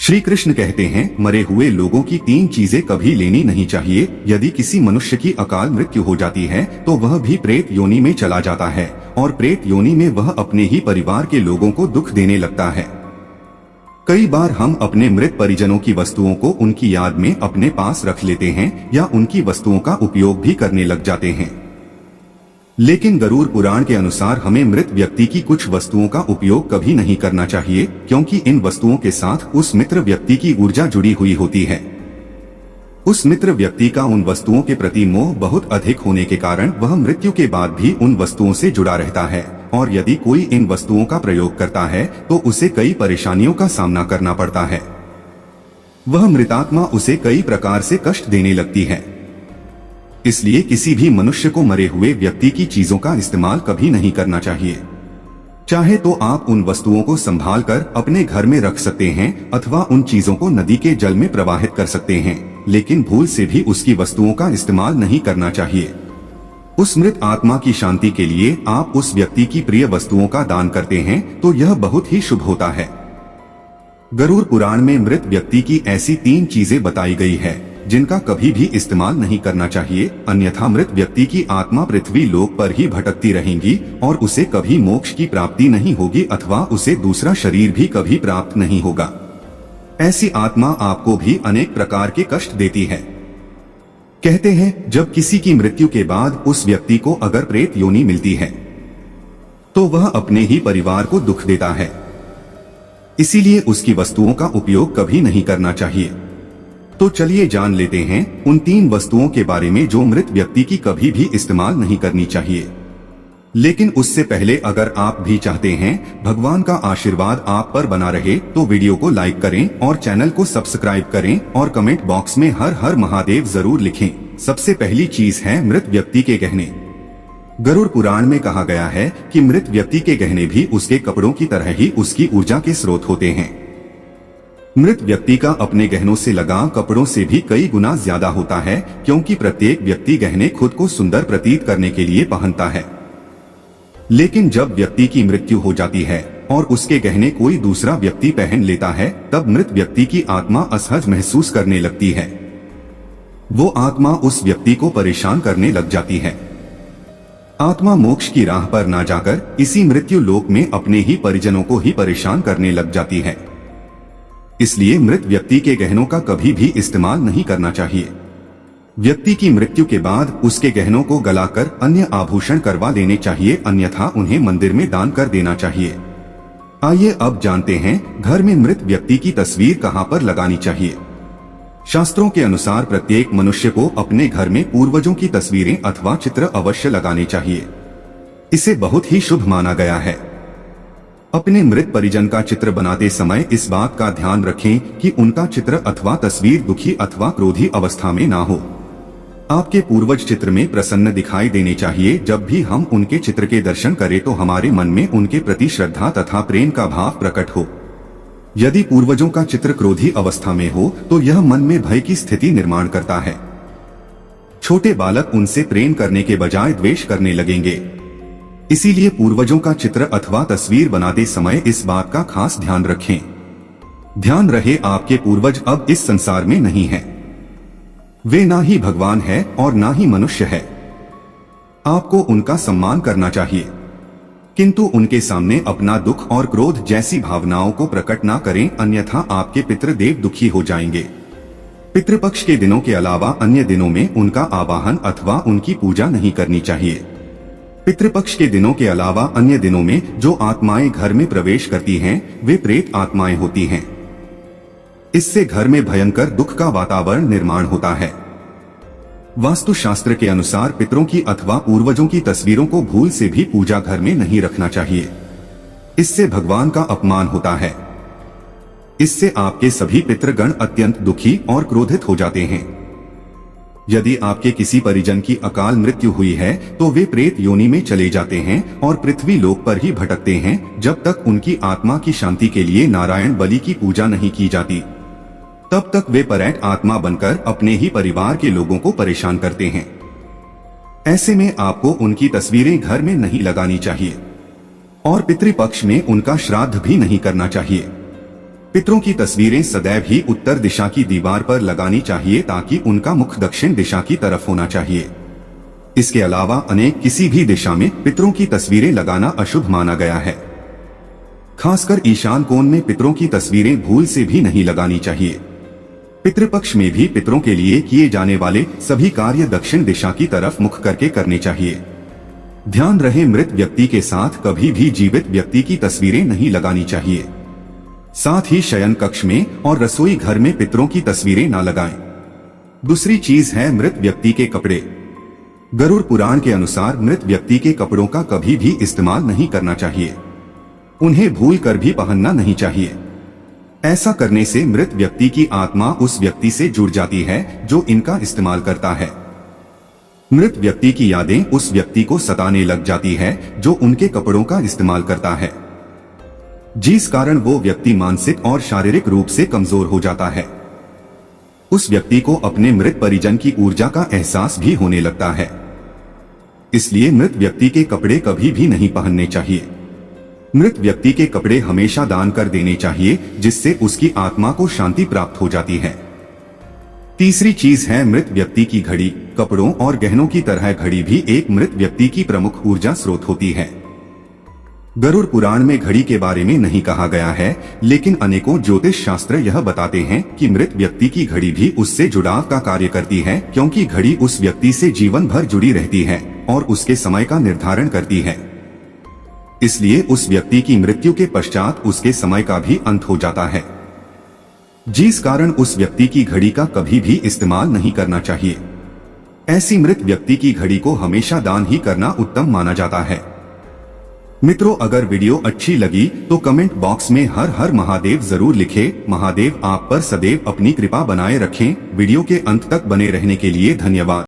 श्री कृष्ण कहते हैं, मरे हुए लोगों की 3 चीजें कभी लेनी नहीं चाहिए। यदि किसी मनुष्य की अकाल मृत्यु हो जाती है तो वह भी प्रेत योनि में चला जाता है और प्रेत योनि में वह अपने ही परिवार के लोगों को दुख देने लगता है। कई बार हम अपने मृत परिजनों की वस्तुओं को उनकी याद में अपने पास रख लेते हैं या उनकी वस्तुओं का उपयोग भी करने लग जाते हैं। लेकिन गरुड़ पुराण के अनुसार हमें मृत व्यक्ति की कुछ वस्तुओं का उपयोग कभी नहीं करना चाहिए, क्योंकि इन वस्तुओं के साथ उस मित्र व्यक्ति की ऊर्जा जुड़ी हुई होती है। उस मित्र व्यक्ति का उन वस्तुओं के प्रति मोह बहुत अधिक होने के कारण वह मृत्यु के बाद भी उन वस्तुओं से जुड़ा रहता है, और यदि कोई इन वस्तुओं का प्रयोग करता है तो उसे कई परेशानियों का सामना करना पड़ता है। वह मृतात्मा उसे कई प्रकार से कष्ट देने लगती है। इसलिए किसी भी मनुष्य को मरे हुए व्यक्ति की चीजों का इस्तेमाल कभी नहीं करना चाहिए। चाहे तो आप उन वस्तुओं को संभाल कर अपने घर में रख सकते हैं अथवा उन चीजों को नदी के जल में प्रवाहित कर सकते हैं, लेकिन भूल से भी उसकी वस्तुओं का इस्तेमाल नहीं करना चाहिए। उस मृत आत्मा की शांति के लिए आप उस व्यक्ति की प्रिय वस्तुओं का दान करते हैं तो यह बहुत ही शुभ होता है। गरुड़ पुराण में मृत व्यक्ति की ऐसी 3 चीजें बताई गई है जिनका कभी भी इस्तेमाल नहीं करना चाहिए, अन्यथा मृत व्यक्ति की आत्मा पृथ्वी लोक पर ही भटकती रहेगी और उसे कभी मोक्ष की प्राप्ति नहीं होगी अथवा उसे दूसरा शरीर भी कभी प्राप्त नहीं होगा। ऐसी आत्मा आपको भी अनेक प्रकार के कष्ट देती है। कहते हैं, जब किसी की मृत्यु के बाद उस व्यक्ति को अगर प्रेत योनि मिलती है तो वह अपने ही परिवार को दुख देता है। इसीलिए उसकी वस्तुओं का उपयोग कभी नहीं करना चाहिए। तो चलिए जान लेते हैं उन 3 वस्तुओं के बारे में जो मृत व्यक्ति की कभी भी इस्तेमाल नहीं करनी चाहिए। लेकिन उससे पहले अगर आप भी चाहते हैं भगवान का आशीर्वाद आप पर बना रहे तो वीडियो को लाइक करें और चैनल को सब्सक्राइब करें और कमेंट बॉक्स में हर हर महादेव जरूर लिखें। सबसे पहली चीज है मृत व्यक्ति के गहने। गरुड़ पुराण में कहा गया है कि मृत व्यक्ति के गहने भी उसके कपड़ों की तरह ही उसकी ऊर्जा के स्रोत होते हैं। मृत व्यक्ति का अपने गहनों से लगाव कपड़ों से भी कई गुना ज्यादा होता है, क्योंकि प्रत्येक व्यक्ति गहने खुद को सुंदर प्रतीत करने के लिए पहनता है। लेकिन जब व्यक्ति की मृत्यु हो जाती है और उसके गहने कोई दूसरा व्यक्ति पहन लेता है, तब मृत व्यक्ति की आत्मा असहज महसूस करने लगती है। वो आत्मा उस व्यक्ति को परेशान करने लग जाती है। आत्मा मोक्ष की राह पर ना जाकर इसी मृत्यु लोक में अपने ही परिजनों को ही परेशान करने लग जाती है। इसलिए मृत व्यक्ति के गहनों का कभी भी इस्तेमाल नहीं करना चाहिए। व्यक्ति की मृत्यु के बाद उसके गहनों को गलाकर अन्य आभूषण करवा लेने चाहिए, अन्यथा उन्हें मंदिर में दान कर देना चाहिए। आइए अब जानते हैं घर में मृत व्यक्ति की तस्वीर कहां पर लगानी चाहिए। शास्त्रों के अनुसार प्रत्येक मनुष्य को अपने घर में पूर्वजों की तस्वीरें अथवा चित्र अवश्य लगाने चाहिए। इसे बहुत ही शुभ माना गया है। अपने मृत परिजन का चित्र बनाते समय इस बात का ध्यान रखें कि उनका चित्र अथवा तस्वीर दुखी अथवा क्रोधी अवस्था में ना हो। आपके पूर्वज चित्र में प्रसन्न दिखाई देने चाहिए। जब भी हम उनके चित्र के दर्शन करें तो हमारे मन में उनके प्रति श्रद्धा तथा प्रेम का भाव प्रकट हो। यदि पूर्वजों का चित्र क्रोधी अवस्था में हो तो यह मन में भय की स्थिति निर्माण करता है। छोटे बालक उनसे प्रेम करने के बजाय द्वेष करने लगेंगे। इसीलिए पूर्वजों का चित्र अथवा तस्वीर बनाते समय इस बात का खास ध्यान रखें। ध्यान रहे, आपके पूर्वज अब इस संसार में नहीं हैं। वे ना ही भगवान है और ना ही मनुष्य है। आपको उनका सम्मान करना चाहिए, किंतु उनके सामने अपना दुख और क्रोध जैसी भावनाओं को प्रकट ना करें, अन्यथा आपके पितृदेव दुखी हो जाएंगे। पितृपक्ष के दिनों के अलावा अन्य दिनों में उनका आवाहन अथवा उनकी पूजा नहीं करनी चाहिए। पितृपक्ष के दिनों के अलावा अन्य दिनों में जो आत्माएं घर में प्रवेश करती हैं, वे प्रेत आत्माएं होती हैं। इससे घर में भयंकर दुख का वातावरण निर्माण होता है। वास्तुशास्त्र के अनुसार पितरों की अथवा पूर्वजों की तस्वीरों को भूल से भी पूजा घर में नहीं रखना चाहिए। इससे भगवान का अपमान होता है। इससे आपके सभी पितृगण अत्यंत दुखी और क्रोधित हो जाते हैं। यदि आपके किसी परिजन की अकाल मृत्यु हुई है तो वे प्रेत योनि में चले जाते हैं और पृथ्वी लोक पर ही भटकते हैं। जब तक उनकी आत्मा की शांति के लिए नारायण बलि की पूजा नहीं की जाती, तब तक वे प्रेत आत्मा बनकर अपने ही परिवार के लोगों को परेशान करते हैं। ऐसे में आपको उनकी तस्वीरें घर में नहीं लगानी चाहिए और पितृपक्ष में उनका श्राद्ध भी नहीं करना चाहिए। पितरों की तस्वीरें सदैव ही उत्तर दिशा की दीवार पर लगानी चाहिए ताकि उनका मुख दक्षिण दिशा की तरफ होना चाहिए। इसके अलावा अनेक किसी भी दिशा में पितरों की तस्वीरें लगाना अशुभ माना गया है। खासकर ईशान कोण में पितरों की तस्वीरें भूल से भी नहीं लगानी चाहिए। पितृपक्ष में भी पितरों के लिए किए जाने वाले सभी कार्य दक्षिण दिशा की तरफ मुख करके करने चाहिए। ध्यान रहे, मृत व्यक्ति के साथ कभी भी जीवित व्यक्ति की तस्वीरें नहीं लगानी चाहिए। साथ ही शयन कक्ष में और रसोई घर में पितरों की तस्वीरें ना लगाएं। दूसरी चीज है मृत व्यक्ति के कपड़े। गरुड़ पुराण के अनुसार मृत व्यक्ति के कपड़ों का कभी भी इस्तेमाल नहीं करना चाहिए। उन्हें भूल कर भी पहनना नहीं चाहिए। ऐसा करने से मृत व्यक्ति की आत्मा उस व्यक्ति से जुड़ जाती है जो इनका इस्तेमाल करता है। मृत व्यक्ति की यादें उस व्यक्ति को सताने लग जाती है जो उनके कपड़ों का इस्तेमाल करता है, जिस कारण वो व्यक्ति मानसिक और शारीरिक रूप से कमजोर हो जाता है। उस व्यक्ति को अपने मृत परिजन की ऊर्जा का एहसास भी होने लगता है। इसलिए मृत व्यक्ति के कपड़े कभी भी नहीं पहनने चाहिए। मृत व्यक्ति के कपड़े हमेशा दान कर देने चाहिए, जिससे उसकी आत्मा को शांति प्राप्त हो जाती है। तीसरी चीज है मृत व्यक्ति की घड़ी। कपड़ों और गहनों की तरह घड़ी भी एक मृत व्यक्ति की प्रमुख ऊर्जा स्रोत होती है। गरुड़ पुराण में घड़ी के बारे में नहीं कहा गया है, लेकिन अनेकों ज्योतिष शास्त्र यह बताते हैं कि मृत व्यक्ति की घड़ी भी उससे जुड़ाव का कार्य करती है, क्योंकि घड़ी उस व्यक्ति से जीवन भर जुड़ी रहती है और उसके समय का निर्धारण करती है। इसलिए उस व्यक्ति की मृत्यु के पश्चात उसके समय का भी अंत हो जाता है, जिस कारण उस व्यक्ति की घड़ी का कभी भी इस्तेमाल नहीं करना चाहिए। ऐसी मृत व्यक्ति की घड़ी को हमेशा दान ही करना उत्तम माना जाता है। मित्रों, अगर वीडियो अच्छी लगी तो कमेंट बॉक्स में हर हर महादेव जरूर लिखें। महादेव आप पर सदैव अपनी कृपा बनाए रखें। वीडियो के अंत तक बने रहने के लिए धन्यवाद।